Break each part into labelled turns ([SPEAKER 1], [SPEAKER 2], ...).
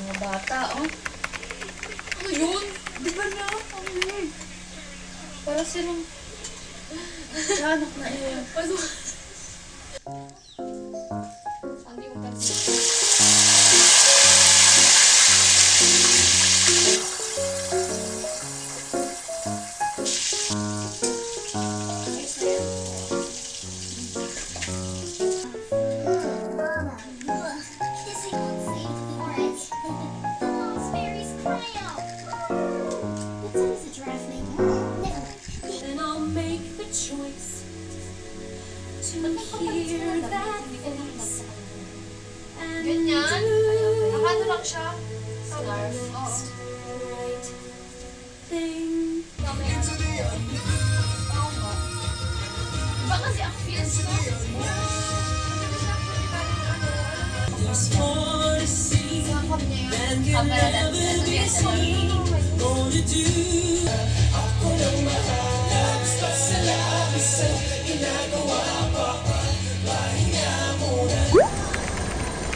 [SPEAKER 1] Mga bata, oh. Ano yun? Di ba na? Para silang... Anak na eh. Pasok. Hindi mo pansin. Ganyan? Nakano lang siya? Scarf. Oo. Oo nga. Iba kasi ang feels ko. Maganda siya actually parang ano. Sangkap niya yun. Camera natin. Ito yung sa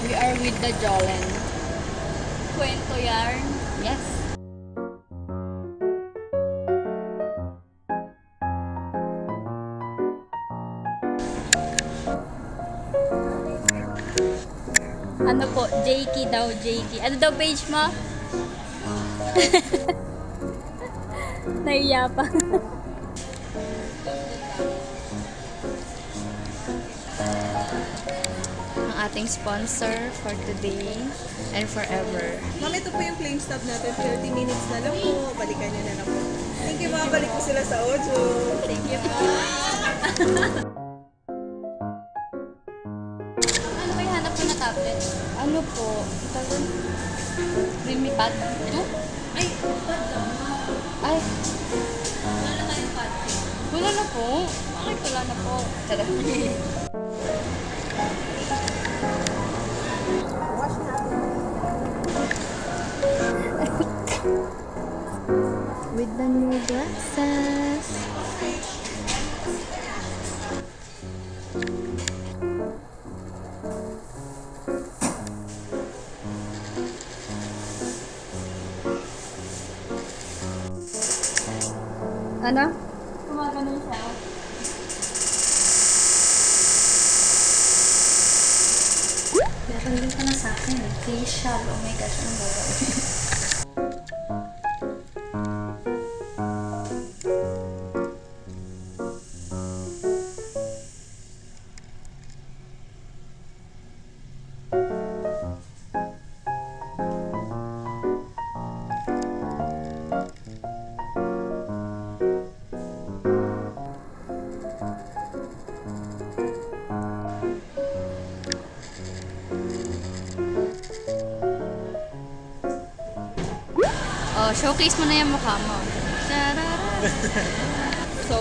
[SPEAKER 2] We are with the Jolen.
[SPEAKER 1] Kwento yarn.
[SPEAKER 2] Yes. Ano po? Jakey daw, Jakey. Ano daw page mo? Naiya pa. Ang ating sponsor for today and forever.
[SPEAKER 3] Ma'am, ito po yung flame stop natin. 30 minutes na lang po. Balikan nyo na lang po. Thank you, ma'am. Balik po sila sa Ojo.
[SPEAKER 2] Thank you po.
[SPEAKER 1] Ano ba yung hanap ko na tablet?
[SPEAKER 2] Ano po? Tawag? Creamy pad? Ito?
[SPEAKER 1] Ay, pad lang.
[SPEAKER 2] Ay,
[SPEAKER 1] Wala na tayong pad.
[SPEAKER 2] wala na po. Bakit wala na po? Tara. With the new glasses. Ano?
[SPEAKER 1] Kumagano siya. Meron din ka na sa akin. Facial. Oh my gosh, ang gagawin.
[SPEAKER 2] Oh, showcase mo na yung mukha mo. Tarara. So,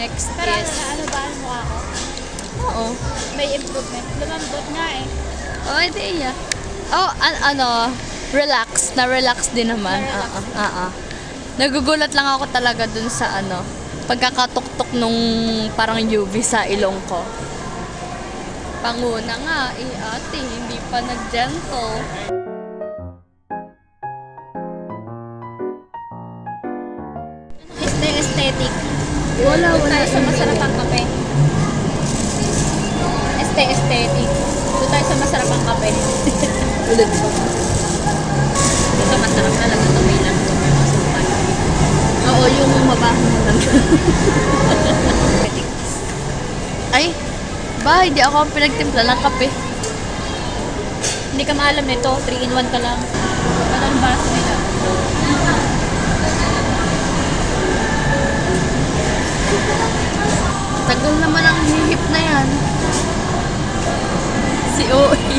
[SPEAKER 2] next
[SPEAKER 1] Pero
[SPEAKER 2] is...
[SPEAKER 1] ano ba ang mukha ko?
[SPEAKER 2] Oo.
[SPEAKER 1] May improvement. Lumambot nga eh.
[SPEAKER 2] Oh, hindi yeah. Oh, ano, relax. Na-relax din naman. Nagugulat lang ako talaga dun sa ano, pagkakatuktok nung parang UV sa ilong ko. Panguna nga, ate, hindi pa nag-gentle.
[SPEAKER 1] Aesthetic.
[SPEAKER 2] Wala.
[SPEAKER 1] Tayo sa masarap ang kape. Aesthetic. Doon tayo sa masarap ang kape.
[SPEAKER 2] Ulit.
[SPEAKER 1] Ito masarap talaga. Ito may lang.
[SPEAKER 2] Oo, yung mabaho mo lang. Ay, ba, hindi ako ang pinagtimpla ng kape.
[SPEAKER 1] Hindi ka maalam nito. 3-in-1 ka lang. Ano ang baras nila?
[SPEAKER 2] Tagal naman ang hihip na yan. Si OE.